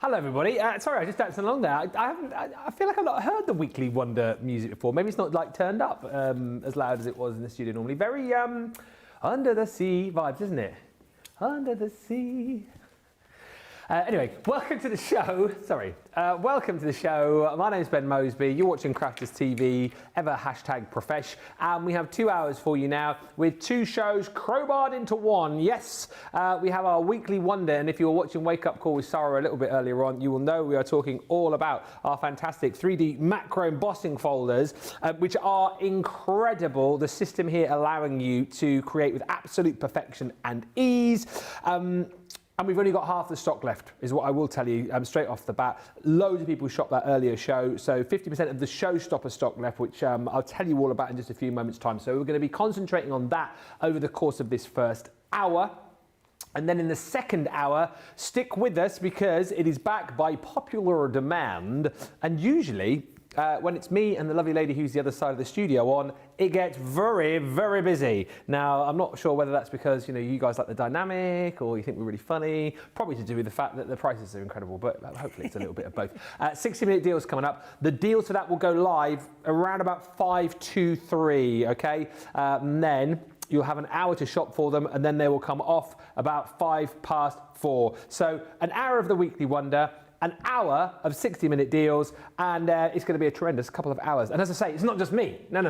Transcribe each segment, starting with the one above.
Hello, everybody. Sorry, I just danced along there. I feel like I've not heard the Weekly Wonder music before. Maybe it's not like turned up as loud as it was in the studio normally. Very under the sea vibes, isn't it? Under the sea. Anyway, welcome to the show. Welcome to the show. My name's Ben Moseby. You're watching Crafters TV, ever #profesh. And we have 2 hours for you now with two shows crowbarred into one. Yes, we have our Weekly Wonder. And if you were watching Wake Up Call with Sarah a little bit earlier on, you will know we are talking all about our fantastic 3D macro embossing folders, which are incredible. The system here allowing you to create with absolute perfection and ease. And we've only got half the stock left, is what I will tell you straight off the bat. Loads of people shopped that earlier show, so 50% of the showstopper stock left, which I'll tell you all about in just a few moments' time. So we're going to be concentrating on that over the course of this first hour. And then in the second hour, stick with us because it is back by popular demand. And usually, when it's me and the lovely lady who's the other side of the studio on, it gets very, very busy. Now, I'm not sure whether that's because, you guys like the dynamic or you think we're really funny. Probably to do with the fact that the prices are incredible, but hopefully it's a little bit of both. 60-minute deals coming up. The deals for that will go live around about 5 to 3, okay? And then you'll have an hour to shop for them, and then they will come off about 4:05. So an hour of the Weekly Wonder, an hour of 60-minute deals, and it's going to be a tremendous couple of hours. And as I say, it's not just me. No.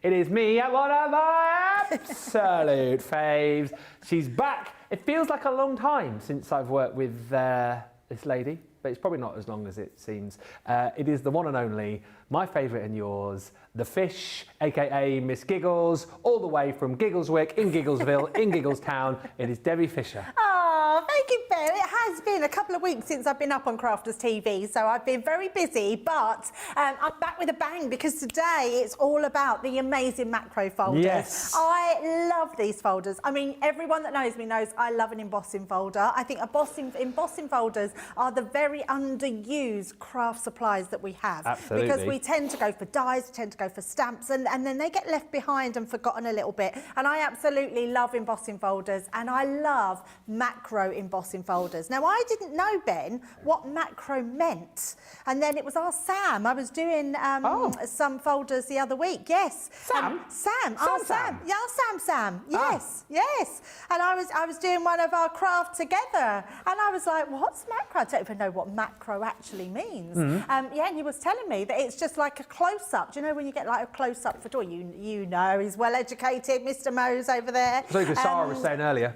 It is me at one of my absolute faves. She's back. It feels like a long time since I've worked with this lady, but it's probably not as long as it seems. It is the one and only, my favourite and yours, the Fish, aka Miss Giggles, all the way from Giggleswick in Gigglesville in Gigglestown. It is Debbie Fisher. Oh, thank you, Ben. It has been a couple of weeks since I've been up on Crafters TV, so I've been very busy, but I'm back with a bang because today it's all about the amazing macro folders. Yes. I love these folders. I mean, everyone that knows me knows I love an embossing folder. I think embossing folders are the very underused craft supplies that we have. Absolutely. Because we tend to go for dies, we tend to go for stamps, and then they get left behind and forgotten a little bit. And I absolutely love embossing folders, and I love macro embossing folders. Now, I didn't know, Ben, what macro meant. And then it was our Sam. I was doing some folders the other week. Yes. Sam? Sam. Yeah, Sam. Ah. Yes. And I was doing one of our craft together. And I was like, what's macro? I don't even know what macro actually means. And he was telling me that it's just like a close-up. Do you know when you get like a close-up for you know, he's well-educated, Mr. Mose over there. So because Sarah was saying earlier.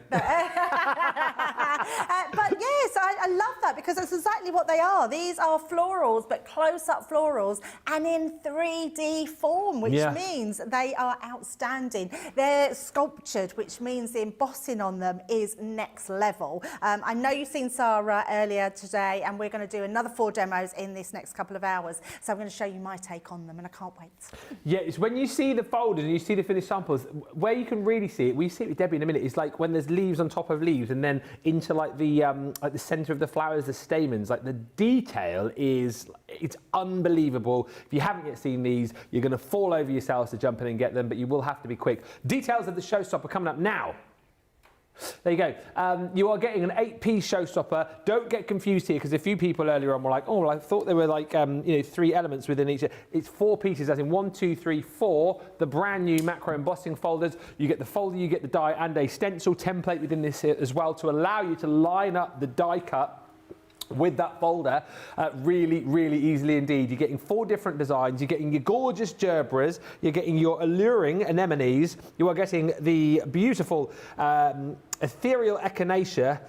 But yes, I love that because that's exactly what they are. These are florals, but close-up florals and in 3D form, which means they are outstanding. They're sculptured, which means the embossing on them is next level. I know you've seen Sarah earlier today, and we're going to do another 4 demos in this next couple of hours. So I'm going to show you my take on them, and I can't wait. Yeah, it's when you see the folders and you see the finished samples, where you can really see it, we see it with Debbie in a minute, it's like when there's leaves on top of leaves and then into like the centre of the flowers, the stamens, like the detail it's unbelievable. If you haven't yet seen these, you're going to fall over yourselves to jump in and get them, but you will have to be quick. Details of the showstopper coming up now. There you go. You are getting an 8-piece showstopper. Don't get confused here because a few people earlier on were like, oh, well, I thought there were like 3 elements within each. It's 4 pieces, as in 1, 2, 3, 4. The brand new macro embossing folders. You get the folder, you get the die, and a stencil template within this here as well to allow you to line up the die cut with that folder really, really easily indeed. You're getting 4 different designs. You're getting your gorgeous gerbras. You're getting your alluring anemones. You are getting the beautiful ethereal echinacea.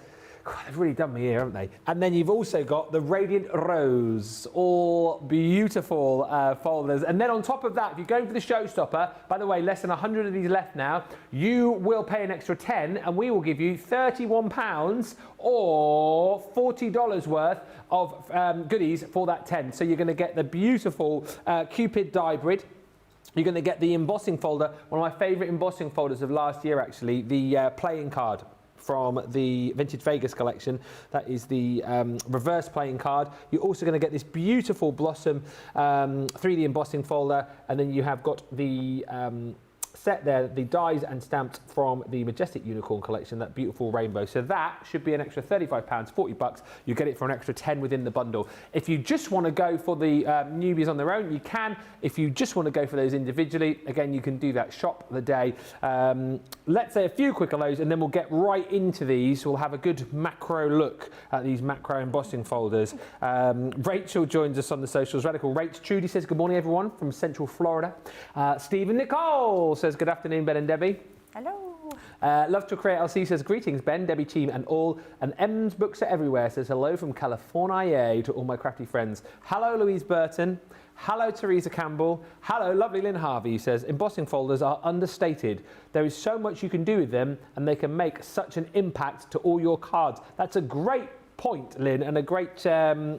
God, they've really done me here, haven't they? And then you've also got the Radiant Rose, all beautiful folders. And then on top of that, if you're going for the showstopper, by the way, less than 100 of these left now, you will pay an extra 10 and we will give you £31 or $40 worth of goodies for that 10. So you're going to get the beautiful Cupid die grid. You're going to get the embossing folder, one of my favourite embossing folders of last year actually, the playing card from the Vintage Vegas collection. That is the reverse playing card. You're also going to get this beautiful Blossom 3D embossing folder, and then you have got the set there, the dies and stamped from the Majestic Unicorn collection, that beautiful rainbow. So that should be an extra £35, $40. You get it for an extra 10 within the bundle. If you just want to go for the newbies on their own, you can. If you just want to go for those individually, again, you can do that. Shop the day. Let's say a few quick of those, and then we'll get right into these. We'll have a good macro look at these macro embossing folders. Rachel joins us on the socials. Radical Rach. Trudy says, good morning, everyone, from Central Florida. Stephen Nicole says, good afternoon, Ben and Debbie. Hello. Love to Create LC says, greetings, Ben, Debbie, team, and all. And M's Books Are Everywhere says, hello from California to all my crafty friends. Hello, Louise Burton. Hello, Teresa Campbell. Hello, lovely Lynn Harvey says, embossing folders are understated. There is so much you can do with them, and they can make such an impact to all your cards. That's a great point, Lynn, and a great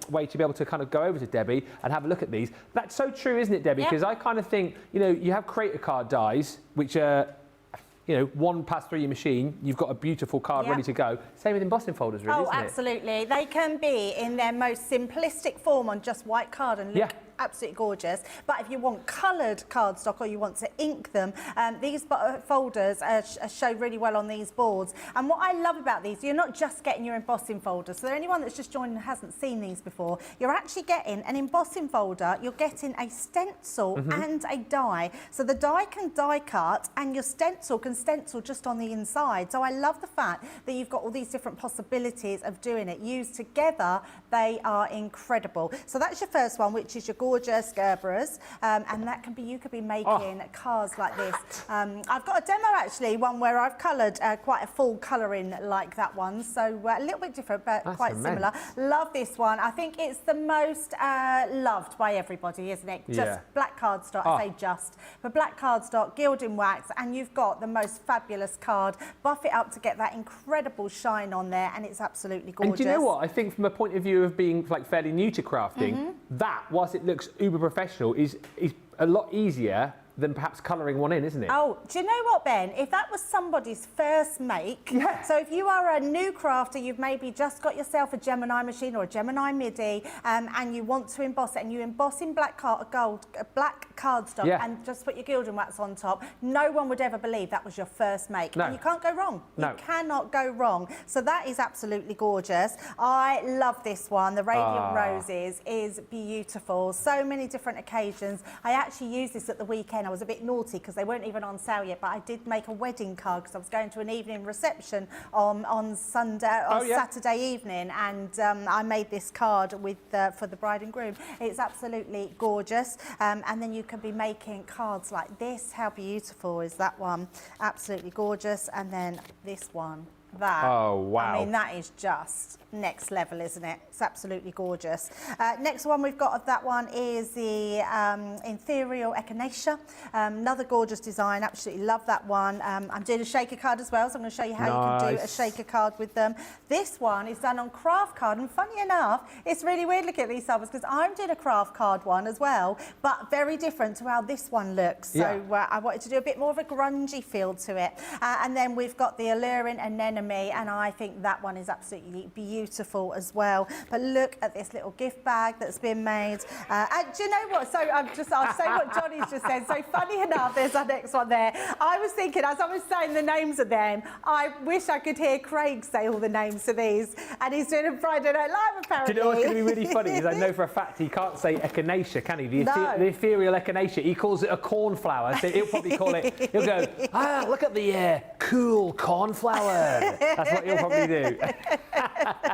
way to be able to kind of go over to Debbie and have a look at these. That's so true, isn't it, Debbie? Because I kind of think, you know, you have creator card dies, which are, you know, one pass through your machine, you've got a beautiful card ready to go. Same with embossing folders, really, isn't it? Oh, absolutely. They can be in their most simplistic form on just white card and look absolutely gorgeous. But if you want coloured cardstock or you want to ink them, these folders show really well on these boards. And what I love about these, you're not just getting your embossing folder. So anyone that's just joined and hasn't seen these before, you're actually getting an embossing folder, you're getting a stencil and a die. So the die can die cut and your stencil can stencil just on the inside. So I love the fact that you've got all these different possibilities of doing it. Used together, they are incredible. So that's your first one, which is your gorgeous Gerberas, and that can be, you could be making cards like this. I've got a demo actually, one where I've coloured quite a full colouring like that one, so a little bit different but that's quite similar. Love this one. I think it's the most loved by everybody, isn't it? Just black cardstock, I say just, but black cardstock, gilding wax, and you've got the most fabulous card. Buff it up to get that incredible shine on there, and it's absolutely gorgeous. And do you know what? I think from a point of view of being like fairly new to crafting, that, whilst it looks uber professional, is a lot easier than perhaps colouring one in, isn't it? Oh, do you know what, Ben? If that was somebody's first make, so if you are a new crafter, you've maybe just got yourself a Gemini machine or a Gemini MIDI, and you want to emboss it, and you emboss in black cardstock and just put your gilding wax on top, no one would ever believe that was your first make. And you can't go wrong. You cannot go wrong. So that is absolutely gorgeous. I love this one. The Radiant Roses is beautiful. So many different occasions. I actually used this at the weekend. I was a bit naughty because they weren't even on sale yet, but I did make a wedding card because I was going to an evening reception on Saturday evening, and I made this card with for the bride and groom. It's absolutely gorgeous, and then you can be making cards like this. How beautiful is that one? Absolutely gorgeous. And then this one. That, I mean, that is just next level, isn't it? It's absolutely gorgeous. Next one we've got of that one is the Ethereal Echinacea. Another gorgeous design, absolutely love that one. I'm doing a shaker card as well, so I'm going to show you how you can do a shaker card with them. This one is done on craft card, and funny enough, it's really weird looking at these samples because I'm doing a craft card one as well, but very different to how this one looks. So I wanted to do a bit more of a grungy feel to it. And then we've got the Alluring Anemone, and I think that one is absolutely beautiful as well. But look at this little gift bag that's been made. And do you know what? So I'll say what Johnny's just said. So funny enough, there's our next one there. I was thinking, as I was saying the names of them, I wish I could hear Craig say all the names of these. And he's doing a Friday Night Live, apparently. Do you know what's going to be really funny? Is I know for a fact he can't say echinacea, can he? The ethereal echinacea. He calls it a cornflower. So he'll probably call it, he'll go, look at the cool cornflower. That's what you'll probably do.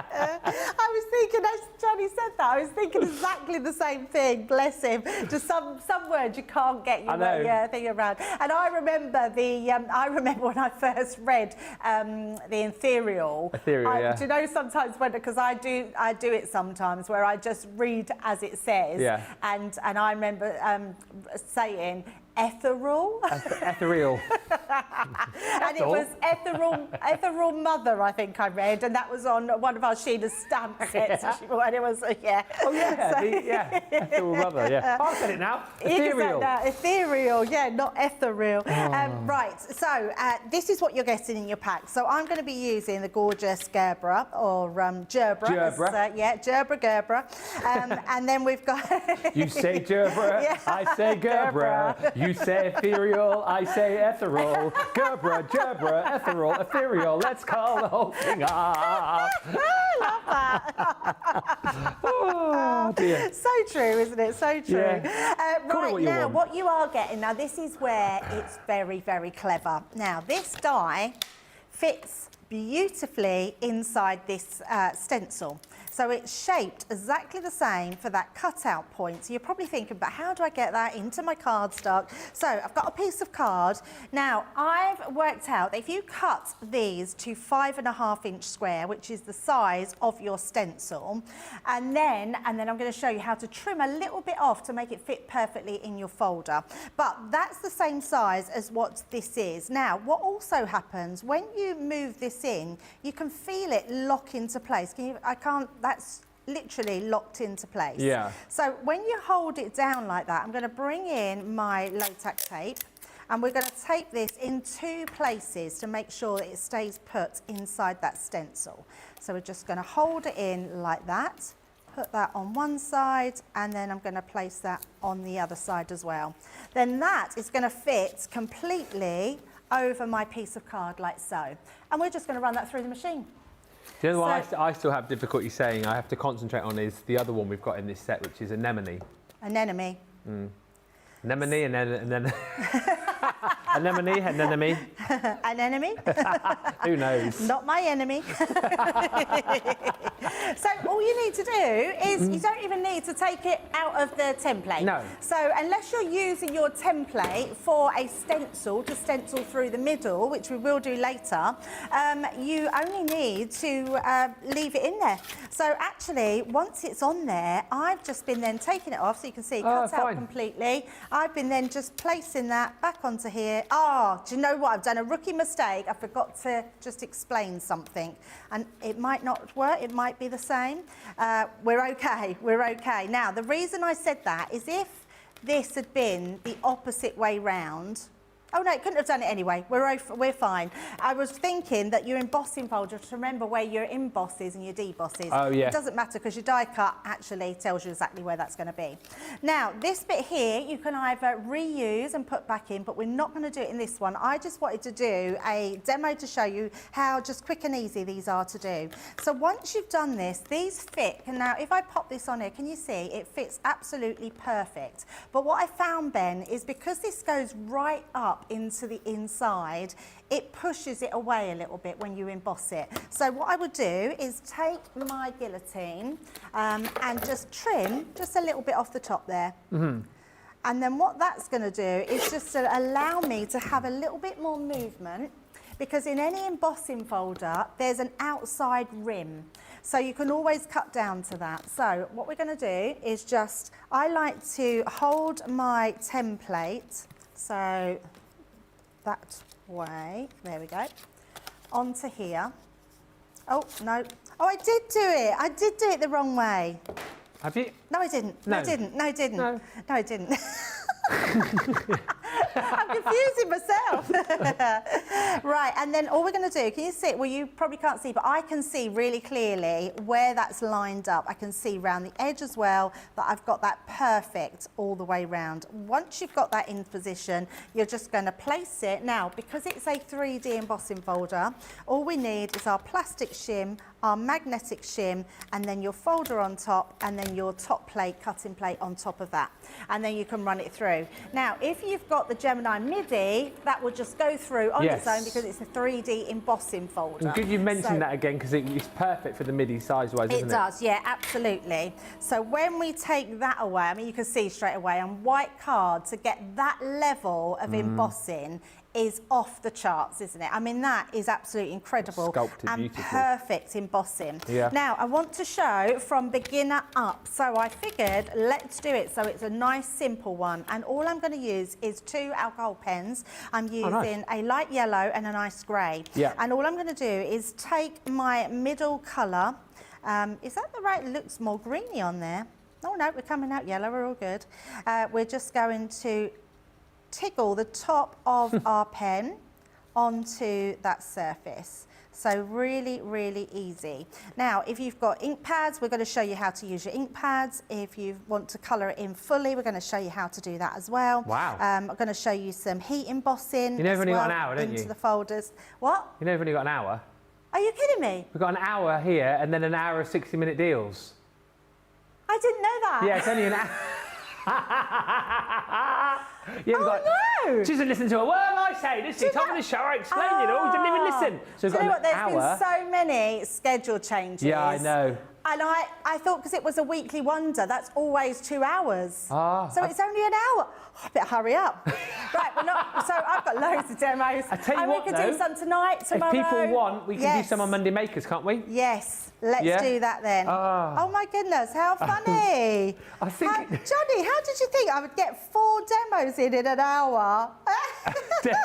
I was thinking, as Johnny said that, I was thinking exactly the same thing. Bless him. Just some words you can't get your thing around. And I remember when I first read the Ethereal. Do you know sometimes because I do it sometimes where I just read as it says. And I remember saying ethereal. Ethereal. And it was ethereal mother, I think I read, and that was on one of our Sheena's stamp sets. And it was, ethereal mother, I'll get it now. Ethereal. Ethereal, not ethereal. Right, so this is what you're getting in your pack. So I'm going to be using the gorgeous Gerbera, or Gerbera. Gerbera. And then we've got... You say Gerbera, I say Gerbera. You You say ethereal, I say ethereal. Gerbera, Gerbera, ethereal, ethereal. Let's call the whole thing off. I love that. Oh dear. So true, isn't it? So true. Yeah. Right, what you now, want. what you are getting, now this is where it's very, very clever. Now, this die fits beautifully inside this stencil. So it's shaped exactly the same for that cutout point. So you're probably thinking, but how do I get that into my cardstock? So I've got a piece of card. Now, I've worked out that if you cut these to 5.5 inch square, which is the size of your stencil, and then I'm going to show you how to trim a little bit off to make it fit perfectly in your folder. But that's the same size as what this is. Now, what also happens when you move this in, you can feel it lock into place. That's literally locked into place. Yeah. So when you hold it down like that, I'm going to bring in my latex tape and we're going to tape this in 2 places to make sure that it stays put inside that stencil. So we're just going to hold it in like that, put that on one side, and then I'm going to place that on the other side as well. Then that is going to fit completely over my piece of card like so. And we're just going to run that through the machine. The other one I still have difficulty saying, I have to concentrate on, is the other one we've got in this set, which is anemone. Anemone. Anemone and then anemone, anemone. An enemy? Who knows? Not my enemy. So all you need to do is you don't even need to take it out of the template. No. So unless you're using your template for a stencil to stencil through the middle, which we will do later, you only need to leave it in there. So actually, once it's on there, I've just been then taking it off so you can see cut out completely. I've been then just placing that back onto here. Oh, do you know what? I've done a rookie mistake. I forgot to just explain something. And it might not work. It might be the same. We're okay. We're okay. Now, the reason I said that is if this had been the opposite way round. Oh no, it couldn't have done it anyway. We're fine. I was thinking that your embossing folder, to remember where your emboss is and your deboss is. Oh yeah. It doesn't matter because your die cut actually tells you exactly where that's going to be. Now, this bit here, you can either reuse and put back in, but we're not going to do it in this one. I just wanted to do a demo to show you how just quick and easy these are to do. So once you've done this, these fit. And now if I pop this on here, can you see it fits absolutely perfect. But what I found, Ben, is because this goes right up into the inside, it pushes it away a little bit when you emboss it. So what I would do is take my guillotine and just trim just a little bit off the top there. And then what that's going to do is just to allow me to have a little bit more movement, because in any embossing folder there's an outside rim, so you can always cut down to that. So what we're going to do is just, I like to hold my template, so that way, there we go, onto here. Oh, no. Oh, I did do it. I did do it the wrong way. Have you? No, I didn't. No, I didn't. No, I didn't. No. No, I didn't. I'm confusing myself. Right, and then all we're going to do, can you see, well, you probably can't see, but I can see really clearly where that's lined up. I can see around the edge as well that I've got that perfect all the way round. Once you've got that in position, you're just going to place it. Now, because it's a 3D embossing folder, all we need is our plastic shim, our magnetic shim, and then your folder on top, and then your top plate, cutting plate on top of that. And then you can run it through. Now, if you've got the Gemini MIDI, that will just go through on its own because it's a 3D embossing folder. And could you mention that again, because it's perfect for the MIDI size-wise, isn't it? It does, yeah, absolutely. So when we take that away, I mean, you can see straight away on white card, to get that level of embossing is off the charts, isn't it? I mean, that is absolutely incredible. Sculpted and beautifully. Perfect embossing. Yeah. Now, I want to show from beginner up. So I figured, let's do it. So it's a nice, simple one. And all I'm going to use is 2 alcohol pens. I'm using a light yellow and a nice grey. Yeah. And all I'm going to do is take my middle colour. Is that the right? It looks more greeny on there. Oh, no, we're coming out yellow. We're all good. We're just going to tickle the top of our pen onto that surface. So really, really easy. Now, if you've got ink pads, we're going to show you how to use your ink pads. If you want to colour it in fully, we're going to show you how to do that as well. Wow. I'm going to show you some heat embossing. You know you've only got an hour, don't into you? the folders. What? You know you've only got an hour? Are you kidding me? We've got an hour here and then an hour of 60-minute deals. I didn't know that. Yeah, it's only an hour. No! She doesn't listen to a word I say, does she? Top of the show, I explain it all. She didn't even listen. So we've Do you know got what? an There's hour. been so many schedule changes. Yeah, I know. And I thought because it was a weekly wonder, that's always 2 hours. So it's only an hour. Oh, I better hurry up. Right, so I've got loads of demos. I tell you what, we could do some tonight, tomorrow. If people want, we can do some on Monday Makers, can't we? Yes, let's do that then. Oh my goodness, how funny. Johnny, how did you think I would get 4 demos in an hour?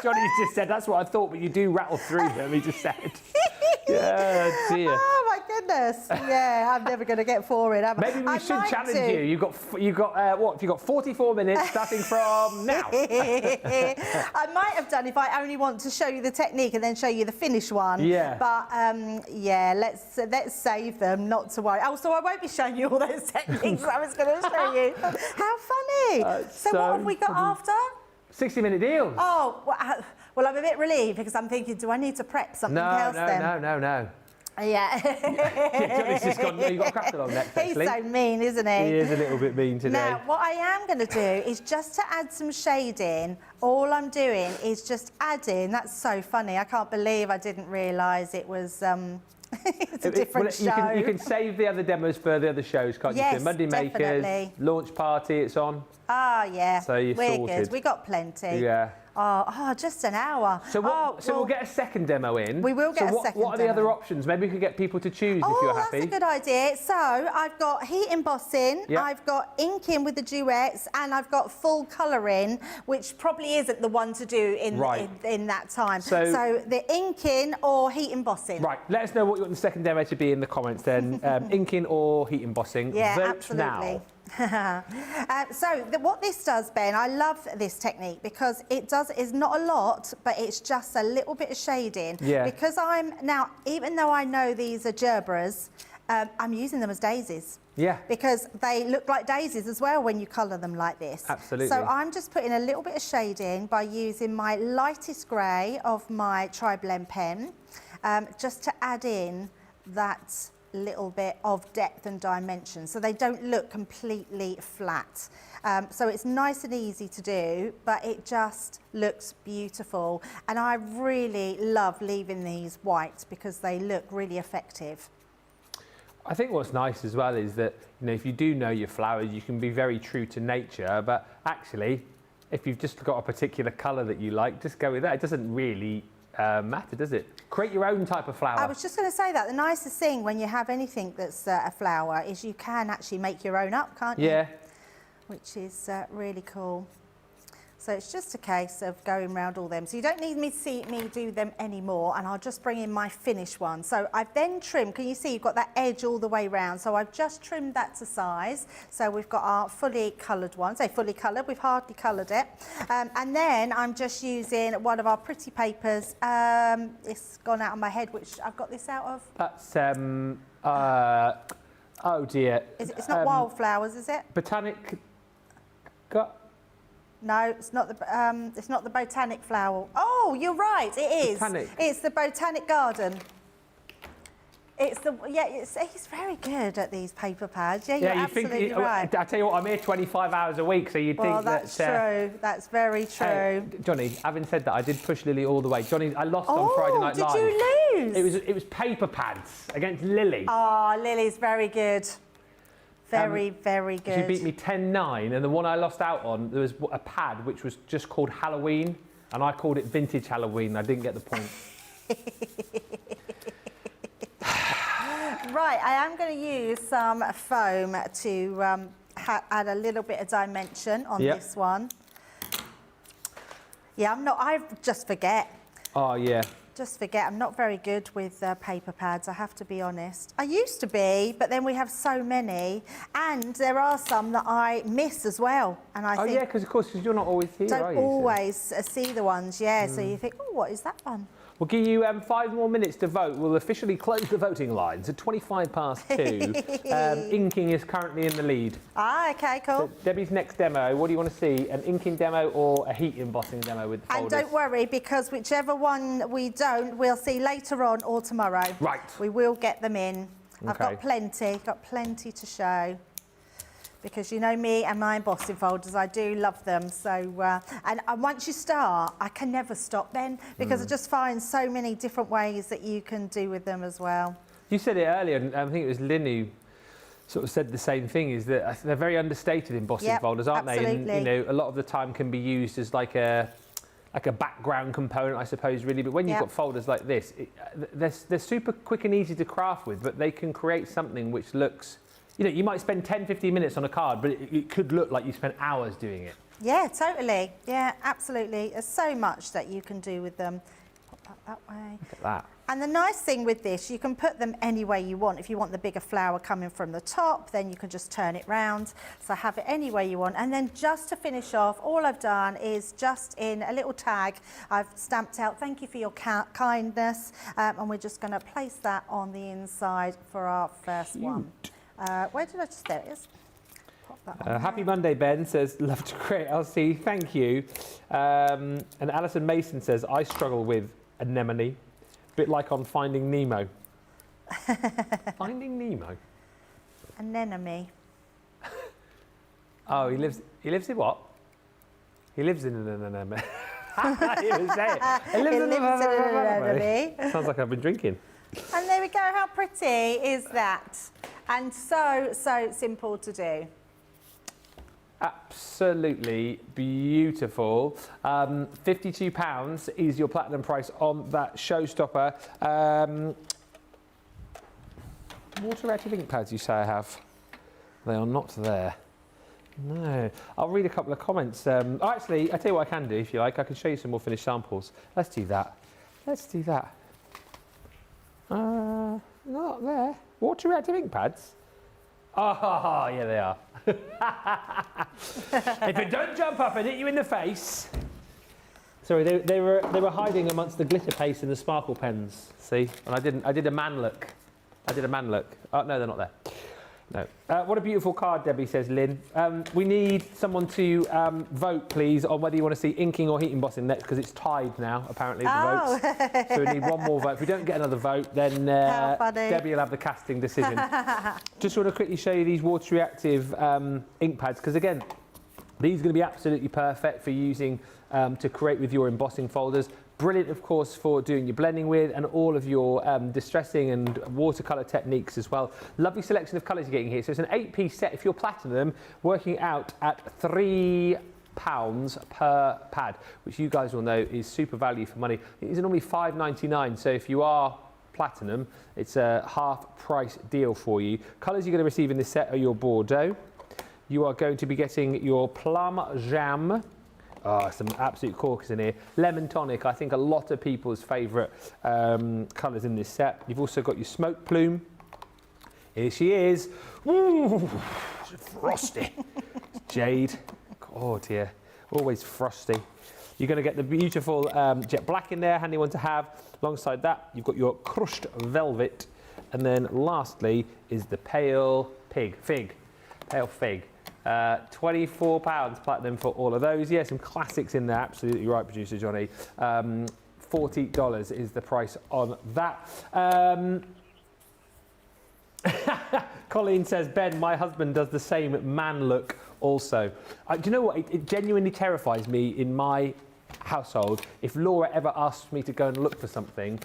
Johnny just said, that's what I thought, but you do rattle through them, he just said. Yeah, dear. Oh my goodness. Yeah, I'm never going to get 4 in, am I? Maybe we should challenge you. You've got what? You've got 44 minutes starting from now. I might have done if I only want to show you the technique and then show you the finished one. Yeah. But yeah, let's save them, not to worry. Oh, so I won't be showing you all those techniques I was going to show you. How funny. So what have we got after? 60-minute deals. Oh, well, I'm a bit relieved because I'm thinking, do I need to prep something else then? No. Yeah. Johnny's just gone, you've got a craft along next, He's actually. so mean, isn't he? He is a little bit mean today. Now, what I am going to do is just to add some shading. All I'm doing is just adding. That's so funny. I can't believe I didn't realise it was... it's a different show. You can save the other demos for the other shows, can't you? Yes, So Monday definitely. Makers, launch party, it's on. Ah, yeah. So you're We're sorted. good. We got plenty. Yeah. Oh, just an hour. So we'll get a second demo in. We will get a second What are the demo. other options? Maybe we could get people to choose if you're happy. That's a good idea. So I've got heat embossing, Yep. I've got inking with the duets, and I've got full colouring, which probably isn't the one to do in that time. So the inking or heat embossing. Right, let us know what you want the second demo to be in the comments then. Inking or heat embossing. Yeah, Vote absolutely. now. What this does, Ben, I love this technique because it's not a lot, but it's just a little bit of shading. Yeah. Because I'm now, even though I know these are gerbras, I'm using them as daisies. Yeah. Because they look like daisies as well when you colour them like this. Absolutely. So I'm just putting a little bit of shading by using my lightest grey of my tri-blend pen, just to add in that little bit of depth and dimension so they don't look completely flat. So it's nice and easy to do, but it just looks beautiful. And I really love leaving these white because they look really effective. I think what's nice as well is that, you know, if you do know your flowers, you can be very true to nature, but actually, if you've just got a particular colour that you like, just go with that. It doesn't really matter, does it? Create your own type of flower. I was just going to say that. The nicest thing when you have anything that's a flower is you can actually make your own up, can't you? Yeah. Which is really cool. So it's just a case of going round all them. So you don't need me to see me do them anymore, and I'll just bring in my finished one. So I've then trimmed, can you see you've got that edge all the way round? So I've just trimmed that to size. So we've got our fully coloured one. Say fully coloured, we've hardly coloured it. And then I'm just using one of our pretty papers. It's gone out of my head, which I've got this out of. That's, oh dear. It's not wildflowers, is it? Botanic... No, it's not the botanic flower. Oh, you're right, it is. Botanic. It's the botanic garden. He's very good at these paper pads. Yeah, you're absolutely right. I tell you what, I'm here 25 hours a week, so you'd think that's true. That's very true. Johnny, having said that, I did push Lily all the way. Johnny, I lost on Friday Night Live. Did you lose? It was paper pads against Lily. Oh, Lily's very good. Very, very good. She beat me 10-9, and the one I lost out on, there was a pad which was just called Halloween, and I called it Vintage Halloween. I didn't get the point. Right, I am going to use some foam to add a little bit of dimension on this one. Yeah, I just forget. Oh, yeah. Just forget, I'm not very good with paper pads, I have to be honest. I used to be, but then we have so many, and there are some that I miss as well. And I think, yeah, because of course, you're not always here, are you? Don't always see the ones, so you think, oh, what is that one? We'll give you 5 more minutes to vote. We'll officially close the voting lines at 2. Inking is currently in the lead. Ah, okay, cool. So Debbie's next demo, what do you want to see? An inking demo or a heat embossing demo with folders? And don't worry, because whichever one we don't, we'll see later on or tomorrow. Right. We will get them in. Okay. I've got plenty to show. Because you know me and my embossing folders, I do love them. So, and once you start, I can never stop, Ben, because I just find so many different ways that you can do with them as well. You said it earlier, and I think it was Lynn who sort of said the same thing, is that they're very understated embossing folders, aren't absolutely. they? And, you know, a lot of the time can be used as like a background component, I suppose, really. But when you've got folders like this, they're super quick and easy to craft with, but they can create something which looks, you know, you might spend 10, 15 minutes on a card, but it could look like you spent hours doing it. Yeah, totally. Yeah, absolutely. There's so much that you can do with them. Pop that way. Look at that. And the nice thing with this, you can put them any way you want. If you want the bigger flower coming from the top, then you can just turn it round. So have it any way you want. And then just to finish off, all I've done is just in a little tag, I've stamped out, thank you for your kindness. And we're just going to place that on the inside for our first one. Where did I just, there it is. Pop that on Happy Monday, Ben says, love to create LC, thank you. And Alison Mason says, I struggle with anemone, a bit like on Finding Nemo. Finding Nemo? Anemone. Oh, he lives in what? He lives in an anemone. I didn't even say it. He lives in an anemone. Sounds like I've been drinking. And there we go, how pretty is that? And so simple to do. Absolutely beautiful. £52 is your platinum price on that showstopper. Water reactive ink pads you say I have? They are not there. No. I'll read a couple of comments. Actually, I tell you what I can do if you like. I can show you some more finished samples. Let's do that. Let's do that. Not there. Water reactive ink pads? Oh, yeah, they are. If it don't jump up and hit you in the face. Sorry, they were hiding amongst the glitter paste and the sparkle pens. See, and I did a man look. Oh no, they're not there. No. What a beautiful card, Debbie, says Lynn. We need someone to vote, please, on whether you want to see inking or heat embossing next, because it's tied now, apparently, the votes. So we need one more vote. If we don't get another vote, then Debbie will have the casting decision. Just want to quickly show you these water reactive ink pads, because again, these are going to be absolutely perfect for using to create with your embossing folders. Brilliant, of course, for doing your blending with and all of your distressing and watercolour techniques as well. Lovely selection of colours you're getting here. So it's an 8-piece set if you're platinum, working out at £3 per pad, which you guys will know is super value for money. It is normally $5.99, so if you are platinum, it's a half price deal for you. Colours you're going to receive in this set are your Bordeaux. You are going to be getting your Plum Jam. Oh, some absolute corkers in here. Lemon Tonic, I think a lot of people's favourite colours in this set. You've also got your Smoke Plume. Here she is. Ooh, frosty. Jade. Oh dear, always frosty. You're going to get the beautiful jet black in there, handy one to have. Alongside that, you've got your crushed velvet. And then lastly is the pale fig. £24 platinum for all of those. Yeah, some classics in there. Absolutely right, producer Johnny. $40 is the price on that. Colleen says, Ben, my husband does the same man look also. Do you know what? It genuinely terrifies me in my household. If Laura ever asks me to go and look for something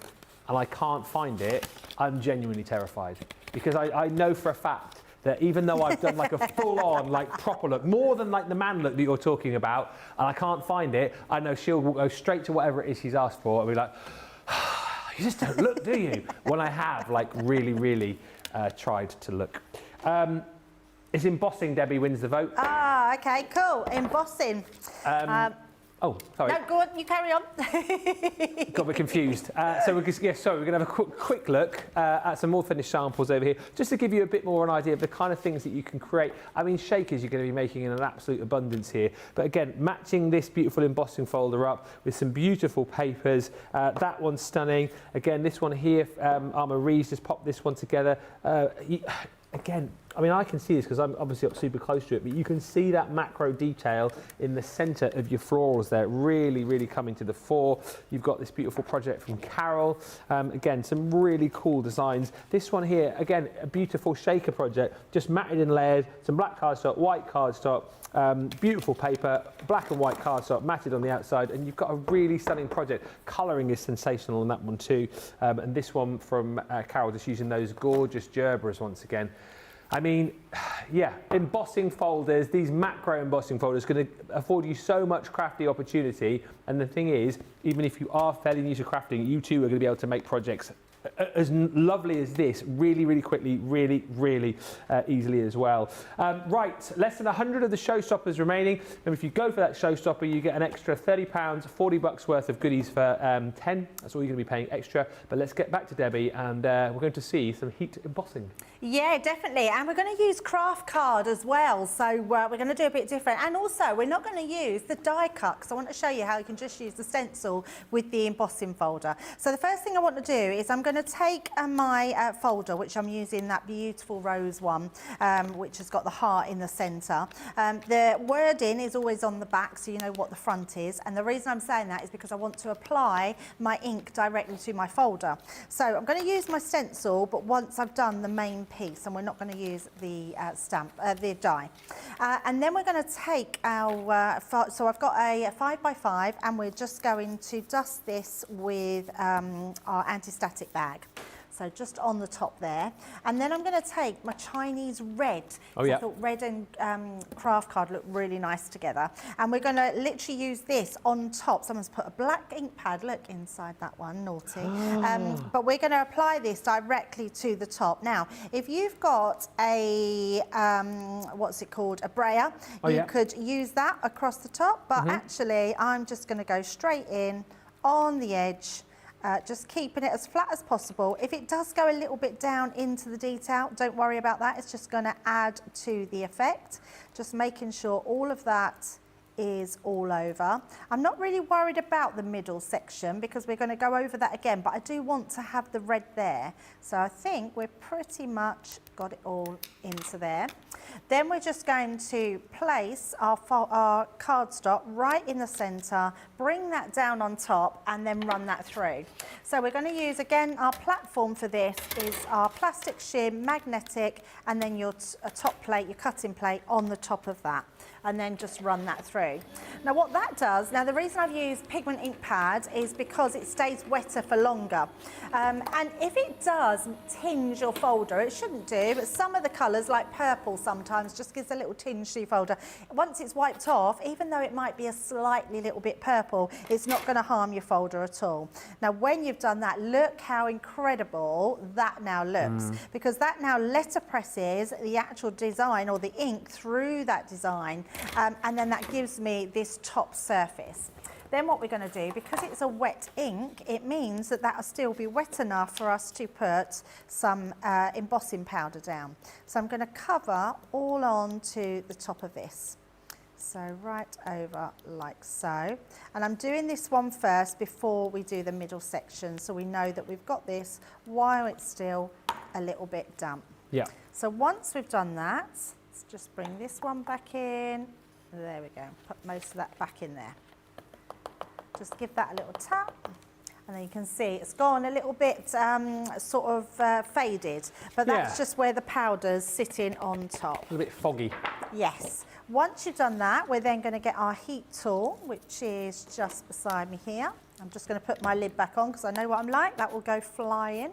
and I can't find it, I'm genuinely terrified. Because I know for a fact that even though I've done like a full-on, like proper look, more than like the man look that you're talking about, and I can't find it, I know she'll go straight to whatever it is she's asked for and be like, you just don't look, do you? When I have like really tried to look. It's embossing, Debbie wins the vote. Ah, okay, cool. Embossing. Oh, sorry. No, go on, you carry on. Got a bit confused. So we're going to have a quick look at some more finished samples over here, just to give you a bit more an idea of the kind of things that you can create. I mean, shakers you're going to be making in an absolute abundance here. But again, matching this beautiful embossing folder up with some beautiful papers. That one's stunning. Again, this one here, Armourie's just popped this one together. Again, I mean, I can see this because I'm obviously up super close to it, but you can see that macro detail in the centre of your florals there, really, really coming to the fore. You've got this beautiful project from Carol. Again, some really cool designs. This one here, again, a beautiful shaker project, just matted and layered, some black cardstock, white cardstock, beautiful paper, black and white cardstock, matted on the outside, and you've got a really stunning project. Colouring is sensational on that one too. And this one from Carol, just using those gorgeous gerbers once again. I mean, yeah, embossing folders, these macro embossing folders going to afford you so much crafty opportunity. And the thing is, even if you are fairly new to crafting, you too are going to be able to make projects as lovely as this really, really quickly, really, really easily as well. Right, less than 100 of the showstoppers remaining. And if you go for that showstopper, you get an extra £30, $40 worth of goodies for 10. That's all you're going to be paying extra. But let's get back to Debbie, and we're going to see some heat embossing. Yeah, definitely. And we're going to use craft card as well. So we're going to do a bit different. And also, we're not going to use the die cut, because I want to show you how you can just use the stencil with the embossing folder. So the first thing I want to do is I'm going to take my folder, which I'm using that beautiful rose one, which has got the heart in the centre. The wording is always on the back, so you know what the front is. And the reason I'm saying that is because I want to apply my ink directly to my folder. So I'm going to use my stencil, but once I've done the main piece, and we're not going to use the the die. And then we're going to take our, so I've got a 5x5, and we're just going to dust this with our anti-static bag. So just on the top there. And then I'm going to take my Chinese red. Oh, yeah. I thought red and craft card look really nice together. And we're going to literally use this on top. Someone's put a black ink pad, look, inside that one, naughty. But we're going to apply this directly to the top. Now, if you've got a, what's it called, a brayer, you could use that across the top. But actually, I'm just going to go straight in on the edge. Just keeping it as flat as possible. If it does go a little bit down into the detail, don't worry about that. It's just going to add to the effect. Just making sure all of that is all over. I'm not really worried about the middle section because we're going to go over that again, but I do want to have the red there. So I think we're pretty much got it all into there. Then we're just going to place our cardstock right in the centre, bring that down on top, and then run that through. So we're going to use, again, our platform for this is our plastic shim, magnetic, and then your top plate, your cutting plate on the top of that, and then just run that through. Now what that does, now the reason I've used pigment ink pad is because it stays wetter for longer. And if it does tinge your folder, it shouldn't do, but some of the colours, like purple sometimes, just gives a little tinge to your folder. Once it's wiped off, even though it might be a slightly little bit purple, it's not going to harm your folder at all. Now when you've done that, look how incredible that now looks, because that now letterpresses the actual design or the ink through that design, and then that gives me this top surface. Then what we're going to do, because it's a wet ink, it means that that'll still be wet enough for us to put some embossing powder down. So I'm going to cover all onto the top of this. So right over like so. And I'm doing this one first before we do the middle section, so we know that we've got this while it's still a little bit damp. Yeah. So once we've done that, let's just bring this one back in. There we go. Put most of that back in there. Just give that a little tap, and then you can see it's gone a little bit sort of faded, but that's just where the powder's sitting on top. A little bit foggy. Yes. Once you've done that, we're then going to get our heat tool, which is just beside me here. I'm just going to put my lid back on because I know what I'm like. That will go flying.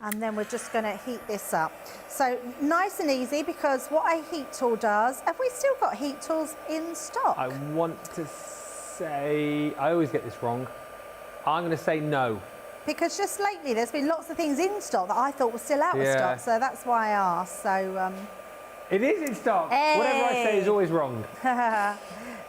And then we're just going to heat this up. So nice and easy, because what a heat tool does, have we still got heat tools in stock? I want to say, I always get this wrong. I'm going to say no. Because just lately there's been lots of things in stock that I thought were still out of stock, so that's why I asked. So it is in stock. Hey. Whatever I say is always wrong.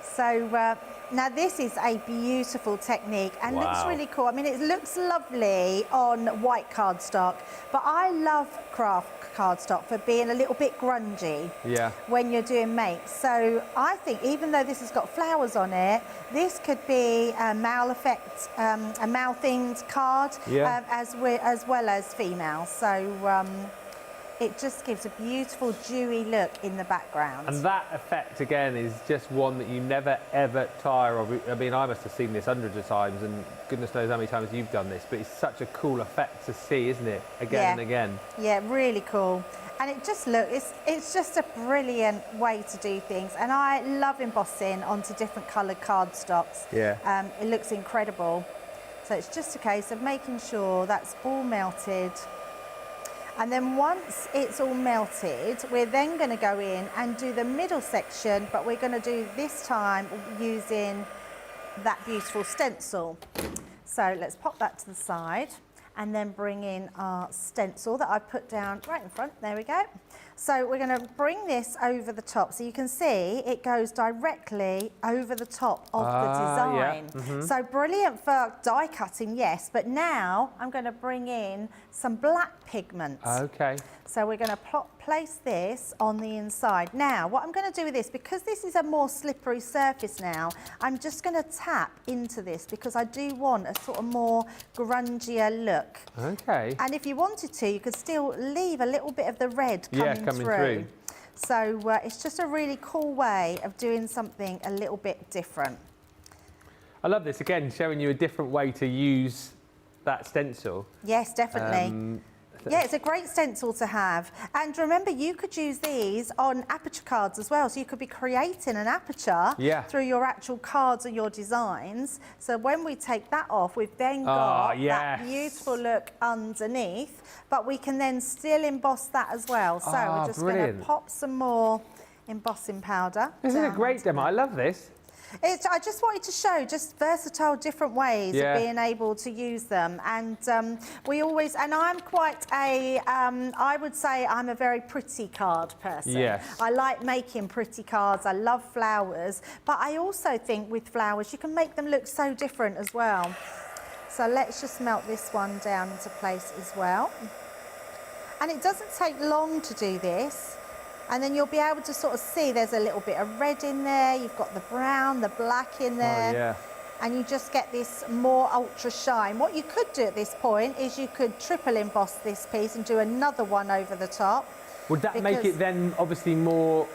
So Now this is a beautiful technique and looks Wow. really cool. I mean, it looks lovely on white cardstock, but I love craft cardstock for being a little bit grungy Yeah. when you're doing makes. So I think even though this has got flowers on it, this could be a male effect, a male themed card, Yeah. as well as female. So it just gives a beautiful dewy look in the background. And that effect again is just one that you never ever tire of. I mean, I must have seen this hundreds of times, and goodness knows how many times you've done this, but it's such a cool effect to see, isn't it? Again Yeah. and again. Yeah, really cool. And it just it's just a brilliant way to do things. And I love embossing onto different coloured cardstocks. Yeah. It looks incredible. So it's just a case of making sure that's all melted. And then once it's all melted, we're then going to go in and do the middle section, but we're going to do this time using that beautiful stencil. So let's pop that to the side and then bring in our stencil that I put down right in front. There we go. So we're going to bring this over the top. So you can see it goes directly over the top of the design. Yeah. So brilliant for die cutting, yes, but now I'm going to bring in some black pigment. Okay. So we're going to place this on the inside. Now, what I'm going to do with this, because this is a more slippery surface now, I'm just going to tap into this because I do want a sort of more grungier look. Okay. And if you wanted to, you could still leave a little bit of the red coming through. So it's just a really cool way of doing something a little bit different. I love this, again, showing you a different way to use that stencil. Yes, definitely. Yeah, it's a great stencil to have. And remember, you could use these on aperture cards as well. So you could be creating an aperture through your actual cards or your designs. So when we take that off, we've then got that beautiful look underneath, but we can then still emboss that as well. So we're just going to pop some more embossing powder. Isn't it a great demo? I love this. I just wanted to show just versatile different ways of being able to use them. And we always, and I'm quite a, I would say I'm a very pretty card person. Yes. I like making pretty cards. I love flowers. But I also think with flowers, you can make them look so different as well. So let's just melt this one down into place as well. And it doesn't take long to do this. And then you'll be able to sort of see there's a little bit of red in there, you've got the brown, the black in there, and you just get this more ultra shine. What you could do at this point is you could triple emboss this piece and do another one over the top. Would that make it then obviously more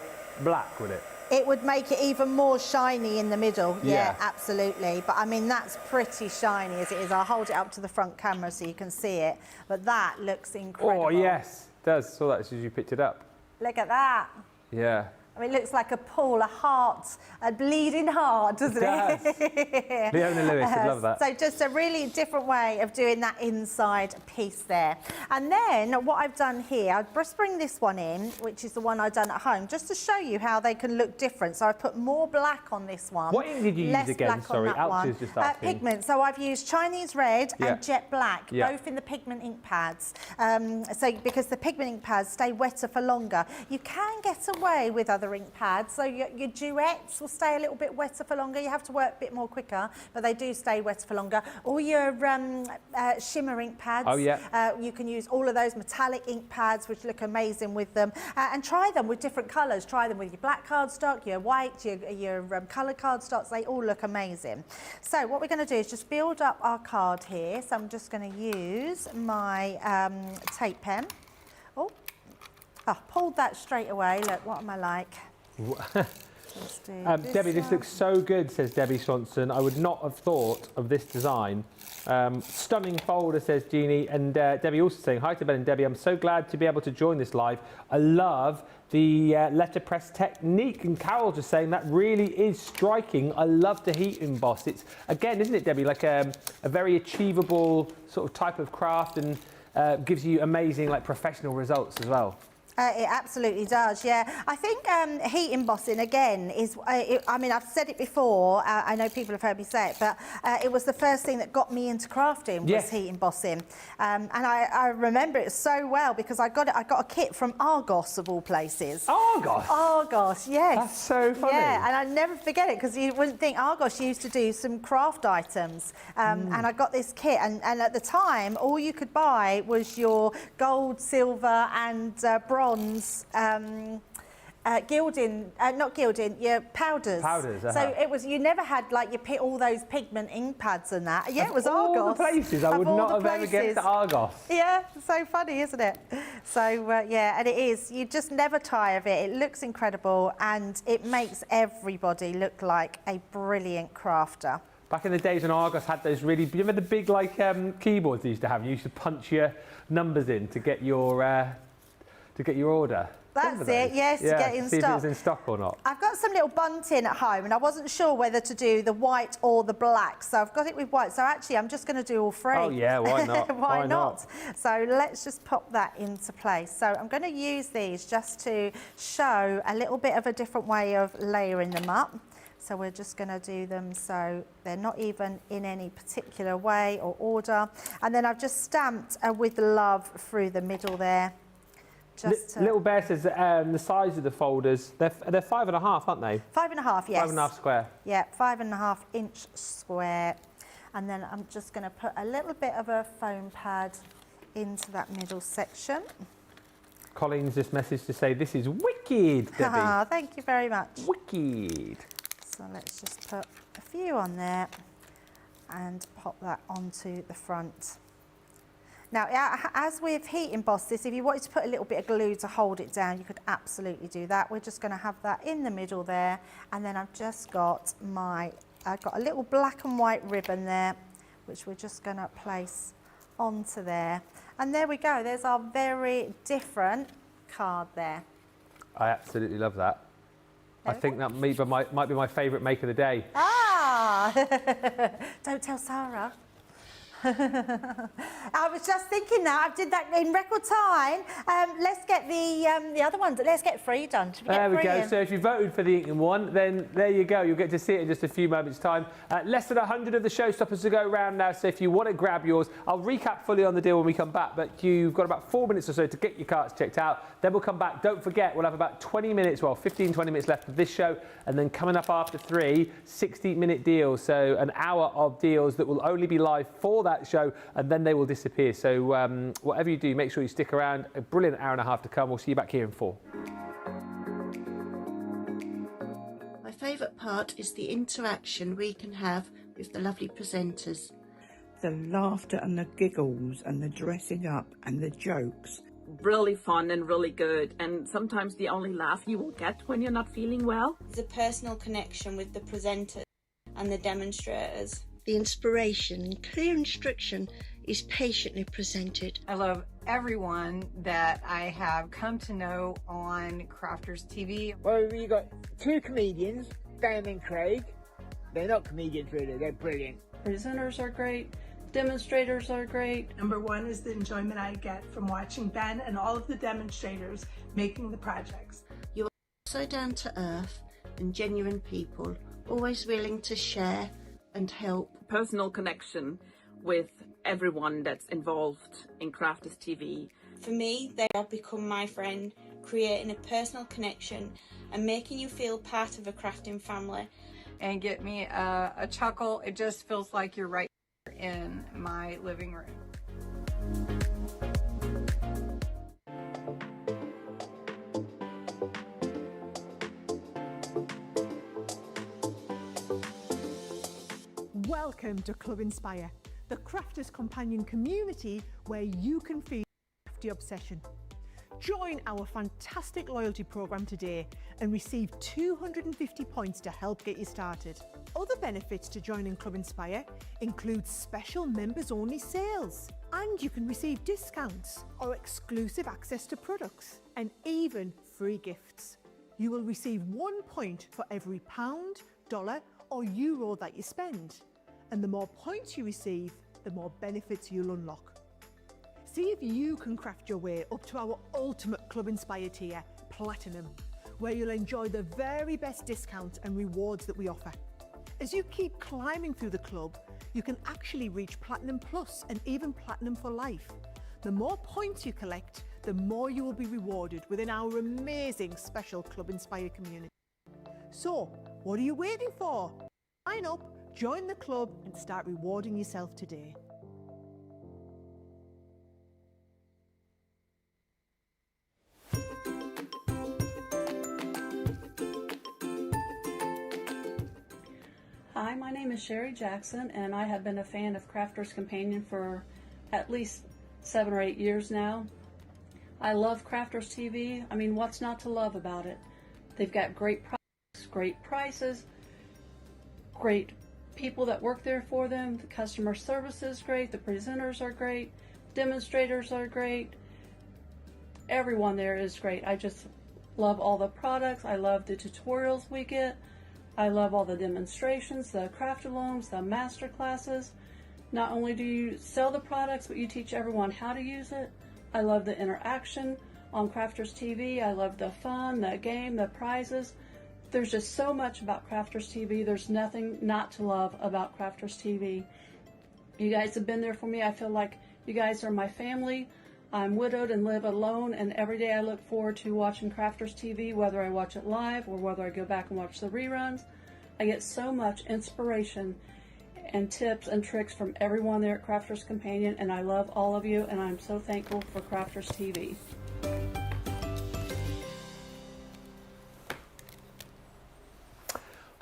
black, would it? It would make it even more shiny in the middle, yeah, absolutely. But I mean, that's pretty shiny as it is. I'll hold it up to the front camera so you can see it, but that looks incredible. Oh, yes, it does. Saw that as soon as you picked it up. Look at that. Yeah. I mean, it looks like a pool, a heart, a bleeding heart, doesn't it? Leona Lewis would love that. So just a really different way of doing that inside piece there. And then what I've done here, I'll just bring this one in, which is the one I've done at home, just to show you how they can look different. So I've put more black on this one. What ink did you use again? Sorry, Apertures just asking. Pigment. So I've used Chinese red and jet black, both in the pigment ink pads. So because the pigment ink pads stay wetter for longer. You can get away with other ink pads, so your duets will stay a little bit wetter for longer. You have to work a bit more quicker, but they do stay wetter for longer. Or your shimmer ink pads. Oh, yeah. You can use all of those metallic ink pads, which look amazing with them. And try them with different colours. Try them with your black cardstock, your white, your coloured cardstocks. They all look amazing. So what we're going to do is just build up our card here. So I'm just going to use my tape pen. Oh, I pulled that straight away. Look, what am I like? Debbie, this looks so good, says Debbie Swanson. I would not have thought of this design. Stunning folder, says Jeannie. And Debbie also saying, hi to Ben and Debbie. I'm so glad to be able to join this live. I love the letterpress technique. And Carol just saying that really is striking. I love the heat emboss. It's, again, isn't it, Debbie, like a very achievable sort of type of craft and gives you amazing, like, professional results as well. It absolutely does, yeah. I think heat embossing, again, is, I mean, I've said it before, I know people have heard me say it, but it was the first thing that got me into crafting, was heat embossing. And I remember it so well because I got a kit from Argos, of all places. Argos? Argos, yes. That's so funny. Yeah, and I never forget it because you wouldn't think Argos used to do some craft items. And I got this kit, and at the time, all you could buy was your gold, silver and bronze gilding, not gilding, your powders. Powders, So it was, you never had like all those pigment ink pads and that. Yeah, it was Argos. All the places, I would not have ever guessed Argos. Yeah, so funny, isn't it? So yeah, and it is, you just never tire of it. It looks incredible and it makes everybody look like a brilliant crafter. Back in the days when Argos had those really, you remember the big like keyboards they used to have? You used to punch your numbers in to get your order. That's it, yes, to get in see stock. if it was in stock or not. I've got some little bunting at home and I wasn't sure whether to do the white or the black, so I've got it with white. So actually I'm just going to do all three. Oh yeah, why not? why not? So let's just pop that into place. So I'm going to use these just to show a little bit of a different way of layering them up. So we're just going to do them so they're not even in any particular way or order. And then I've just stamped with love through the middle there. Little Bear says the size of the folders, they're 5.5, aren't they? 5.5, yes. 5.5 square. Yeah, 5.5 inch square. And then I'm just going to put a little bit of a foam pad into that middle section. Colleen's just messaged to say, this is wicked, Debbie. Ah, thank you very much. Wicked. So let's just put a few on there and pop that onto the front. Now, as we've heat embossed this, if you wanted to put a little bit of glue to hold it down, you could absolutely do that. We're just going to have that in the middle there. And then I've just got I've got a little black and white ribbon there, which we're just going to place onto there. And there we go. There's our very different card there. I absolutely love that. I think that might be my favourite make of the day. Ah! Don't tell Sarah. I was just thinking that I did that in record time. Let's get the other ones. Let's get 3 done. There we go. So if you voted for the inking one, then there you go. You'll get to see it in just a few moments' time. Less than 100 of the showstoppers to go round now. So if you want to grab yours, I'll recap fully on the deal when we come back. But you've got about 4 minutes or so to get your carts checked out. Then we'll come back. Don't forget, we'll have about 20 minutes, well, 15, 20 minutes left of this show. And then coming up after 3, 60-minute deals. So an hour of deals that will only be live for that show, and then they will disappear. So whatever you do, make sure you stick around. A brilliant hour and a half to come. We'll see you back here in 4. My favourite part is the interaction we can have with the lovely presenters. The laughter and the giggles and the dressing up and the jokes. Really fun and really good, and sometimes the only laugh you will get when you're not feeling well. The personal connection with the presenters and the demonstrators. The inspiration and clear instruction is patiently presented. I love everyone that I have come to know on Crafters TV. Well, you got 2 comedians, Dan and Craig. They're not comedians really, they're brilliant. Presenters are great. Demonstrators are great. Number 1 is the enjoyment I get from watching Ben and all of the demonstrators making the projects. You're so down to earth and genuine people, always willing to share and help. Personal connection with everyone that's involved in Crafters TV. For me, they have become my friend, creating a personal connection and making you feel part of a crafting family. And get me a chuckle. It just feels like you're right in my living room. Welcome to Club Inspire, the Crafters Companion community where you can feel crafty obsession. Join our fantastic loyalty program today and receive 250 points to help get you started. Other benefits to joining Club Inspire include special members-only sales, and you can receive discounts or exclusive access to products, and even free gifts. You will receive 1 point for every £1, $, or euro that you spend. And the more points you receive, the more benefits you'll unlock. See if you can craft your way up to our ultimate club Club Inspire tier, Platinum, where you'll enjoy the very best discounts and rewards that we offer. As you keep climbing through the club, you can actually reach Platinum Plus and even Platinum for life. The more points you collect, the more you will be rewarded within our amazing special Club Inspire community. So, what are you waiting for? Sign up, join the club and start rewarding yourself today. Hi, my name is Sherry Jackson, and I have been a fan of Crafter's Companion for at least 7 or 8 years now. I love Crafter's TV. I mean, what's not to love about it? They've got great products, great prices, great people that work there for them. The customer service is great. The presenters are great. Demonstrators are great. Everyone there is great. I just love all the products. I love the tutorials we get. I love all the demonstrations, the craft-alongs, the master classes. Not only do you sell the products, but you teach everyone how to use it. I love the interaction on Crafters TV. I love the fun, the game, the prizes. There's just so much about Crafters TV. There's nothing not to love about Crafters TV. You guys have been there for me. I feel like you guys are my family. I'm widowed and live alone, and every day I look forward to watching Crafters TV, whether I watch it live or whether I go back and watch the reruns. I get so much inspiration and tips and tricks from everyone there at Crafters Companion, and I love all of you, and I'm so thankful for Crafters TV.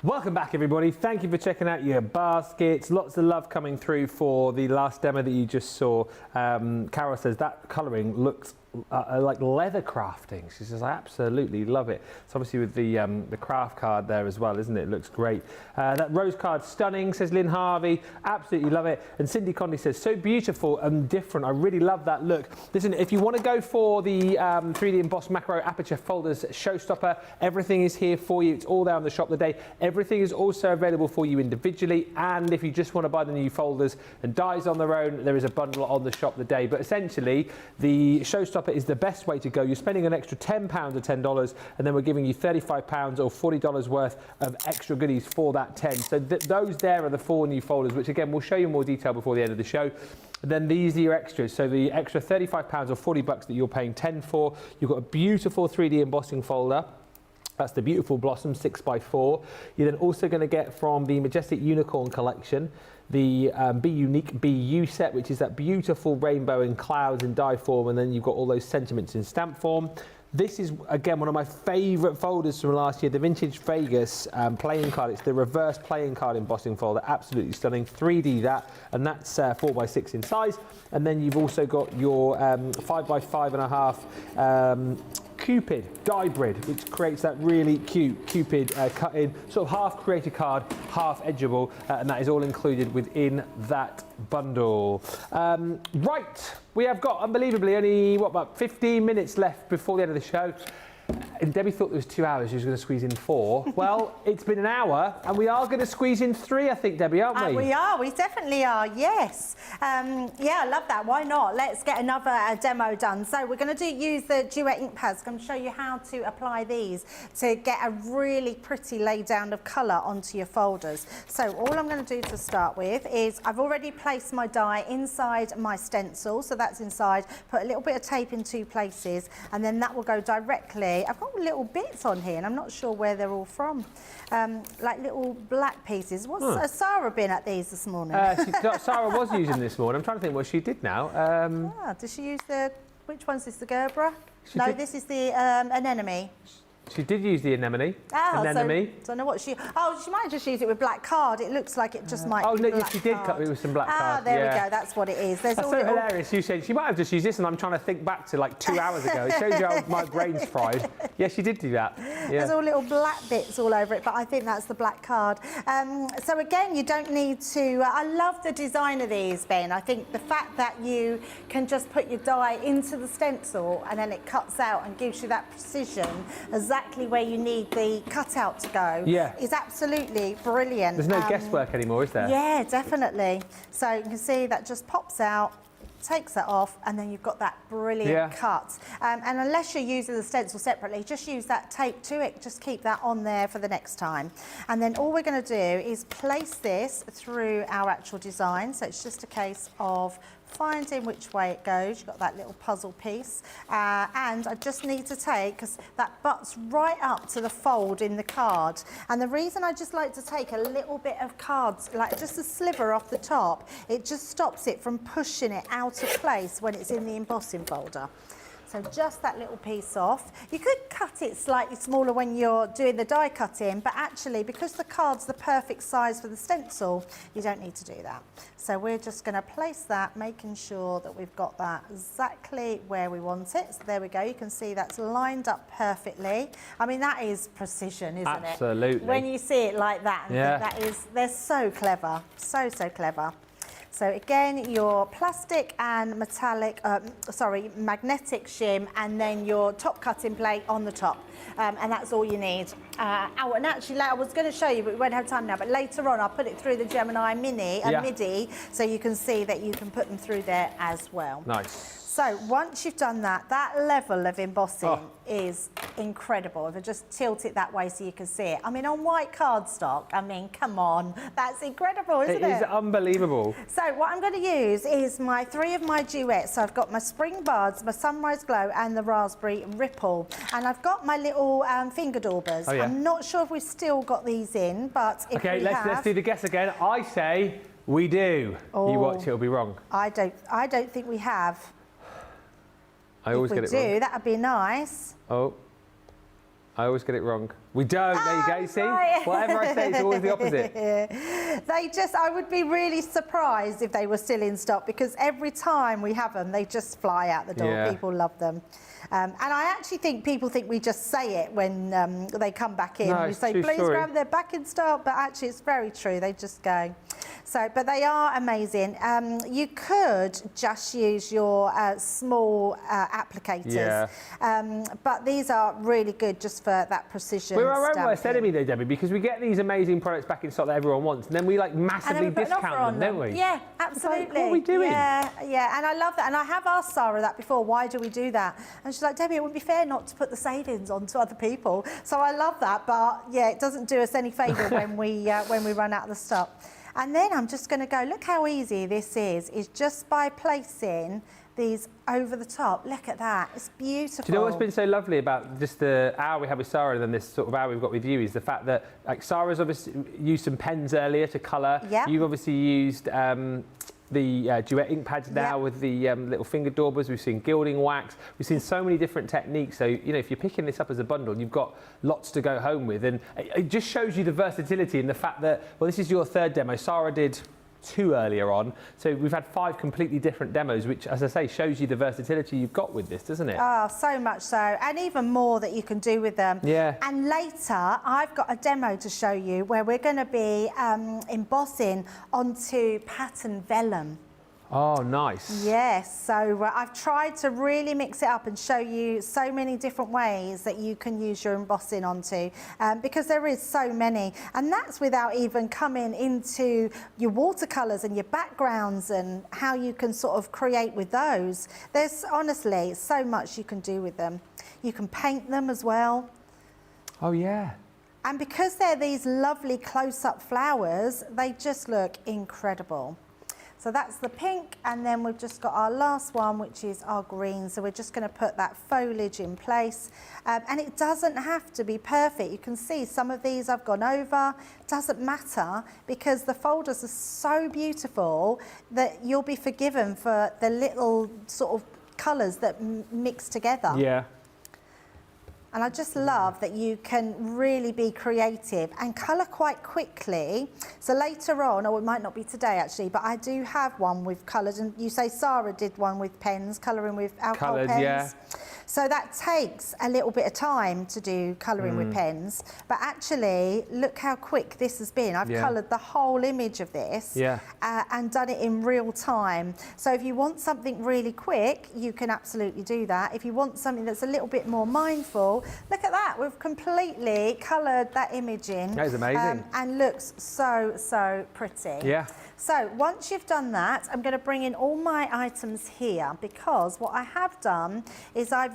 Welcome back, everybody. Thank you for checking out your baskets. Lots of love coming through for the last demo that you just saw. Carol says that colouring looks like leather crafting. She says, I absolutely love it. It's obviously with the craft card there as well, isn't it? It looks great. That rose card, stunning, says Lynn Harvey. Absolutely love it. And Cindy Condy says, so beautiful and different. I really love that look. Listen, if you want to go for the 3D embossed macro aperture folders showstopper, everything is here for you. It's all there on the shop today. Everything is also available for you individually. And if you just want to buy the new folders and dies on their own, there is a bundle on the shop today. But essentially, the showstopper is the best way to go. You're spending an extra £10 or $10, and then we're giving you £35 or $40 worth of extra goodies for that 10. So those there are the 4 new folders, which again we'll show you in more detail before the end of the show. And then these are your extras. So the extra £35 or $40 that you're paying 10 for. You've got a beautiful 3D embossing folder. That's the beautiful Blossom 6x4. You're then also going to get from the Majestic Unicorn collection the Be Unique, Be You set, which is that beautiful rainbow and clouds in die form, and then you've got all those sentiments in stamp form. This is, again, one of my favourite folders from last year, the Vintage Vegas playing card. It's the reverse playing card embossing folder, absolutely stunning. 3D that, and that's 4x6 in size. And then you've also got your 5x5.5 Cupid die grid, which creates that really cute Cupid cut-in, sort of half creator card, half edgeable, and that is all included within that bundle. Right, we have got, unbelievably, only, what, about 15 minutes left before the end of the show. And Debbie thought there was 2 hours, she was going to squeeze in 4. Well, it's been an hour, and we are going to squeeze in 3, I think, Debbie, aren't we? We definitely are, yes. Yeah, I love that. Why not? Let's get another demo done. So we're going to use the Duet ink pads. I'm going to show you how to apply these to get a really pretty lay down of colour onto your folders. So all I'm going to do to start with is I've already placed my die inside my stencil, so that's inside. Put a little bit of tape in 2 places, and then that will go directly. I've got little bits on here, and I'm not sure where they're all from. Like little black pieces. What's Sarah been at these this morning? Sarah was using this morning. I'm trying to think what she did now. Does she use the? Which one's this? The Gerber? This is the anemone. She did use the anemone. Anemone. So I know what she. Oh, she might just use it with black card. It looks like it just might. Oh be no, black she did card. cut it with some black card. There we go. That's what it is. There's That's all so little... hilarious. You said she might have just used this, and I'm trying to think back to like 2 hours ago. It shows you how my brain's fried. Yeah, she did do that. Yeah. There's all little black bits all over it, but I think that's the black card. So again, you don't need to. I love the design of these, Ben. I think the fact that you can just put your die into the stencil and then it cuts out and gives you that precision exactly where you need the cutout to go is absolutely brilliant. There's no guesswork anymore, is there? Yeah, definitely. So you can see that just pops out. takes that off, and then you've got that brilliant cut. And unless you're using the stencil separately, just use that tape to it. Just keep that on there for the next time. And then all we're going to do is place this through our actual design. So it's just a case of finding which way it goes. You've got that little puzzle piece, and I just need to take, because that butts right up to the fold in the card, and the reason I just like to take a little bit of cards, like just a sliver off the top, it just stops it from pushing it out of place when it's in the embossing folder. So just that little piece off. You could cut it slightly smaller when you're doing the die cutting, but actually because the card's the perfect size for the stencil, you don't need to do that. So we're just going to place that, making sure that we've got that exactly where we want it. So there we go. You can see that's lined up perfectly. I mean, that is precision, isn't it? Absolutely. When you see it like that, and think that is, they're so clever, so clever. So again, your plastic and metallic, magnetic shim, and then your top cutting plate on the top. And that's all you need. And actually, I was going to show you, but we won't have time now, but later on I'll put it through the Gemini MIDI, so you can see that you can put them through there as well. Nice. So once you've done that, that level of embossing is incredible. If I just tilt it that way so you can see it. I mean, on white cardstock, I mean, come on, that's incredible, isn't it? It is unbelievable. So what I'm going to use is three of my duets. So I've got my Spring Buds, my Sunrise Glow, and the Raspberry Ripple. And I've got my little finger daubers. I'm not sure if we've still got these in, but if we have... let's do the guess again. I say we do. You watch, it'll be wrong. I don't think we have. I always get it wrong. If we do, that'd be nice. Oh, I always get it wrong. We don't. There you go. You see, whatever I say, it's always the opposite. I would be really surprised if they were still in stock, because every time we have them, they just fly out the door. Yeah. People love them. And I actually think people think we just say it when they come back in. No, We say, please grab, they're back in stock, but actually it's very true. They just go. So, but they are amazing. You could just use your small applicators, but these are really good just for that precision. We're our own worst enemy though, Debbie, because we get these amazing products back in stock that everyone wants, and then we like massively discount them, don't we? Yeah, absolutely. Like, what are we doing? Yeah, and I love that. And I have asked Sarah that before, why do we do that? And she's like, Debbie, it wouldn't be fair not to put the savings on to other people. So I love that, but yeah, it doesn't do us any favour when we run out of the stock. And then I'm just going to go, look how easy this is just by placing these over the top. Look at that, it's beautiful. Do you know what's been so lovely about just the hour we had with Sarah and then this sort of hour we've got with you is the fact that, like, Sarah's obviously used some pens earlier to colour. Yep. You've obviously used the duet ink pads now with the little finger daubers. We've seen gilding wax. We've seen so many different techniques. So, you know, if you're picking this up as a bundle, you've got lots to go home with. And it just shows you the versatility and the fact that, well, this is your third demo. Sarah did 2 earlier on. So we've had 5 completely different demos, which, as I say, shows you the versatility you've got with this, doesn't it? Oh, so much so. And even more that you can do with them. Yeah. And later, I've got a demo to show you where we're going to be embossing onto pattern vellum. Oh, nice. Yes, so I've tried to really mix it up and show you so many different ways that you can use your embossing onto, because there is so many. And that's without even coming into your watercolours and your backgrounds and how you can sort of create with those. There's honestly so much you can do with them. You can paint them as well. Oh, yeah. And because they're these lovely close-up flowers, they just look incredible. So that's the pink, and then we've just got our last one, which is our green. So we're just going to put that foliage in place. And it doesn't have to be perfect. You can see some of these I've gone over. Doesn't matter, because the folders are so beautiful that you'll be forgiven for the little sort of colours that mix together. Yeah. And I just love that you can really be creative and colour quite quickly. So later on, or it might not be today actually, but I do have one with coloured, and you say Sarah did one with pens, colouring with alcohol pens. Yeah. So that takes a little bit of time to do colouring with pens, but actually look how quick this has been. I've coloured the whole image of this and done it in real time. So if you want something really quick, you can absolutely do that. If you want something that's a little bit more mindful, look at that. We've completely coloured that image in. That is amazing. And looks so, so pretty. Yeah. So once you've done that, I'm going to bring in all my items here, because what I have done is I've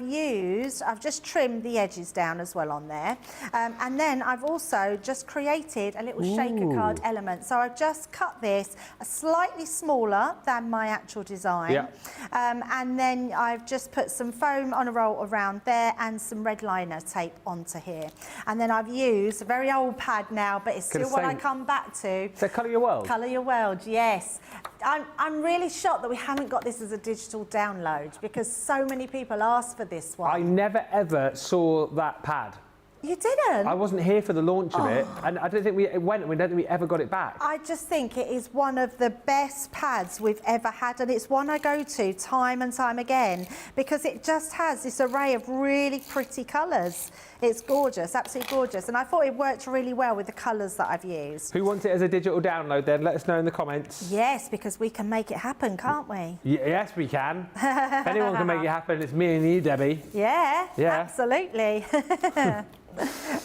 just trimmed the edges down as well on there. And then I've also just created a little shaker card element. So I've just cut this slightly smaller than my actual design. Yeah. And then I've just put some foam on a roll around there and some red liner tape onto here. And then I've used a very old pad now, but it's still what I come back to. So Colour Your World? Colour Your World, yes. I'm really shocked that we haven't got this as a digital download, because so many people asked for this one. I never ever saw that pad. You didn't? I wasn't here for the launch of it, and I don't think we don't think we ever got it back. I just think it is one of the best pads we've ever had, and it's one I go to time and time again, because it just has this array of really pretty colours. It's gorgeous, absolutely gorgeous, and I thought it worked really well with the colours that I've used. Who wants it as a digital download then? Let us know in the comments. Yes, because we can make it happen, can't we? Yes, we can. If anyone can make it happen, it's me and you, Debbie. Yeah, yeah. Absolutely.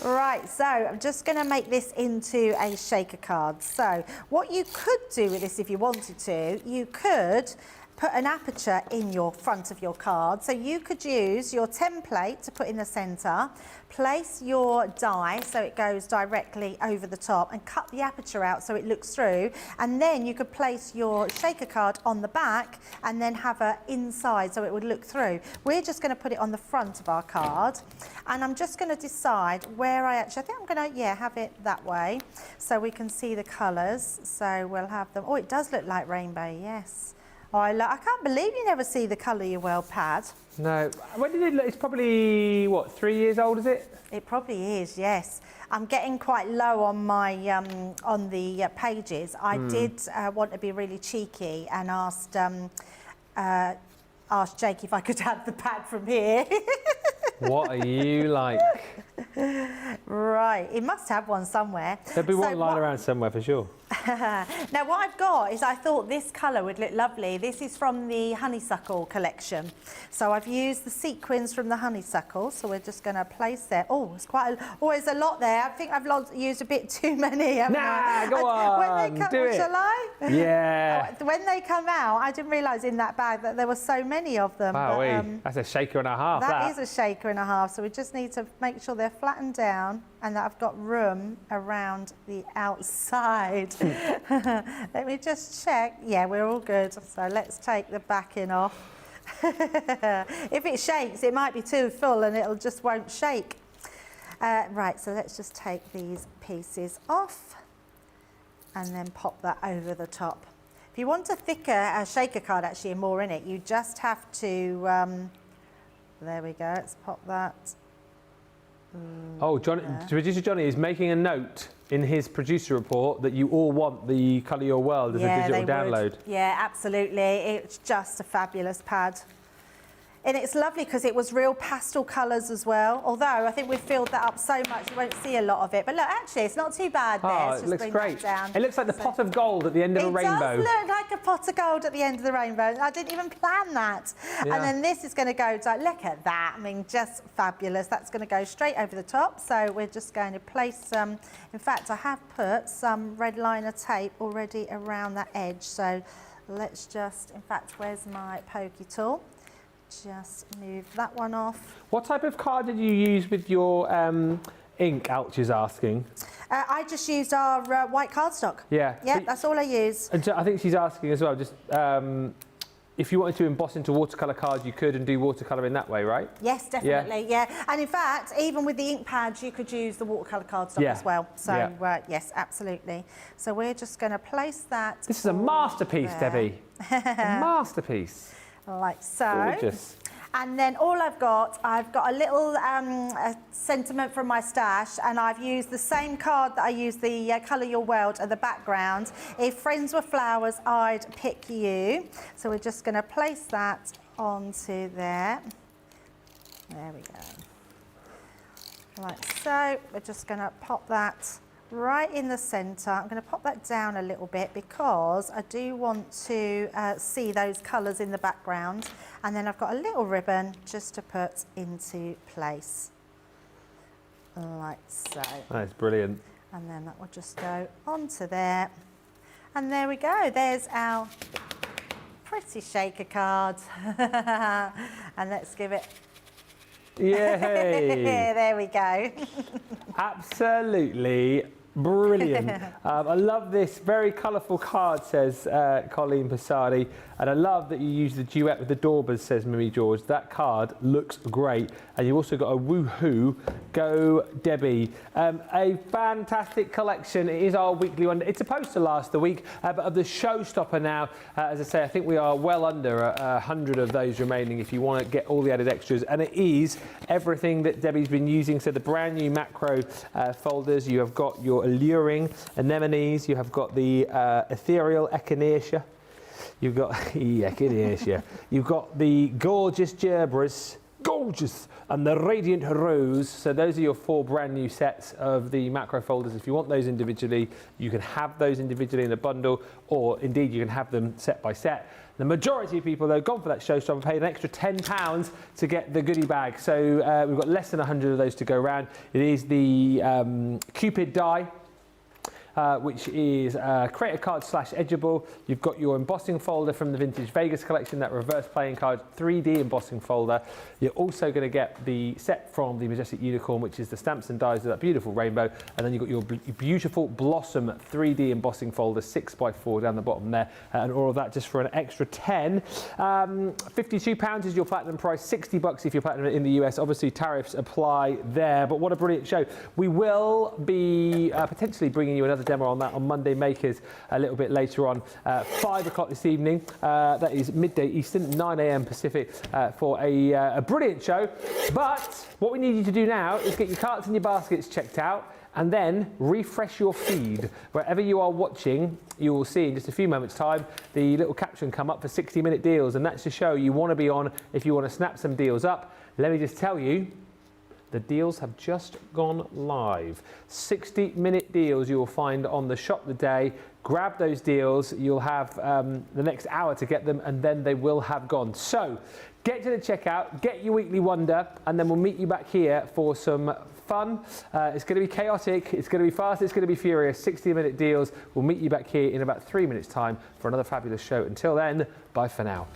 Right, so I'm just going to make this into a shaker card. So what you could do with this, if you wanted to, you could put an aperture in your front of your card. So you could use your template to put in the centre, place your die so it goes directly over the top, and cut the aperture out so it looks through, and then you could place your shaker card on the back and then have it inside so it would look through. We're just going to put it on the front of our card, and I'm just going to decide where I think I'm going to have it that way so we can see the colours. So we'll have them. Oh, it does look like rainbow, yes. Oh, I can't believe you never see the Colour Your World pad. No. When did it look? It's probably, what, 3 years old, is it? It probably is, yes. I'm getting quite low on my on the pages. I did want to be really cheeky and asked Jake if I could have the pad from here. What are you like? Right, he must have one somewhere. There'll be one lying around somewhere for sure. Now what I've got is, I thought this colour would look lovely. This is from the honeysuckle collection. So I've used the sequins from the honeysuckle, so we're just going to place there. Oh, it's quite always a lot there. I think I've used a bit too many. Nah, go on, do it. Shall I? Yeah. When they come out, I didn't realise in that bag that there were so many of them. Wow, but, that's a shaker and a half. That is a shaker and a half, so we just need to make sure they're flattened down and that I've got room around the outside. Let me just check. Yeah, we're all good. So let's take the backing off. If it shakes, it might be too full and it'll just won't shake. Right, so let's just take these pieces off and then pop that over the top. If you want a thicker shaker card actually and more in it, you just have to, there we go, let's pop that. Oh, producer Johnny is making a note in his producer report that you all want the Colour Your World as a digital download. Yeah, absolutely. It's just a fabulous pad. And it's lovely because it was real pastel colours as well. Although I think we've filled that up so much you won't see a lot of it. But look, actually, it's not too bad there. Oh, it looks great. It looks like the pot of gold at the end of a rainbow. It does look like a pot of gold at the end of the rainbow. I didn't even plan that. Yeah. And then this is going to go, look at that. I mean, just fabulous. That's going to go straight over the top. So we're just going to place some, in fact, I have put some red liner tape already around that edge. So let's just, in fact, where's my pokey tool? Just move that one off. What type of card did you use with your ink, Alch is asking? I just used our white cardstock. Yeah. Yeah, that's all I use. And I think she's asking as well, just if you wanted to emboss into watercolour cards, you could and do watercolour in that way, right? Yes, definitely, yeah. And in fact, even with the ink pads, you could use the watercolour cardstock as well. So, yes, absolutely. So we're just going to place that. This is a masterpiece, there. Debbie. A masterpiece. Like so. Gorgeous. And then all I've got a little sentiment from my stash, and I've used the same card that I used the Colour Your World at the background. If friends were flowers, I'd pick you. So we're just going to place that onto there. There we go. Like so. We're just going to pop that right in the centre. I'm going to pop that down a little bit because I do want to see those colours in the background. And then I've got a little ribbon just to put into place, like so. That's brilliant. And then that will just go onto there. And there we go. There's our pretty shaker card. And let's give it... Yay! There we go. Absolutely brilliant. I love this very colourful card, says Colleen Passardi, and I love that you use the duet with the Daubers, says Mimi George. That card looks great, and you've also got a woohoo, go Debbie. A fantastic collection. It is our weekly one. It's supposed to last the week, but of the showstopper now, as I say, I think we are well under 100 of those remaining if you want to get all the added extras, and it is everything that Debbie's been using. So the brand new macro folders, you have got your alluring anemones, you have got the ethereal echinacea, you've got echinacea, you've got the gorgeous gerbera, gorgeous, and the radiant rose. So those are your 4 brand new sets of the macro folders. If you want those individually, you can have those individually in a bundle, or indeed you can have them set by set. The majority of people, though, gone for that showstopper, paid an extra £10 to get the goodie bag. So we've got less than 100 of those to go around. It is the Cupid die, which is creator card / edgeable. You've got your embossing folder from the Vintage Vegas collection, that reverse playing card 3D embossing folder. You're also going to get the set from the Majestic Unicorn, which is the stamps and dies of that beautiful rainbow. And then you've got your beautiful Blossom 3D embossing folder, 6x4 down the bottom there. And all of that just for an extra 10. £52 is your platinum price, $60 if you're platinum in the US. Obviously, tariffs apply there. But what a brilliant show. We will be potentially bringing you another demo on that on Monday Makers a little bit later on, 5 o'clock this evening. That is midday Eastern, 9 AM Pacific, for a brilliant show. But what we need you to do now is get your carts and your baskets checked out, and then refresh your feed. Wherever you are watching, you will see in just a few moments' time the little caption come up for 60-minute deals, and that's the show you want to be on if you want to snap some deals up. Let me just tell you, the deals have just gone live. 60-minute deals you will find on the shop today. Grab those deals. You'll have the next hour to get them, and then they will have gone. So get to the checkout, get your weekly wonder, and then we'll meet you back here for some fun. It's going to be chaotic, it's going to be fast, it's going to be furious. 60-minute deals. We'll meet you back here in about 3 minutes' time for another fabulous show. Until then, bye for now.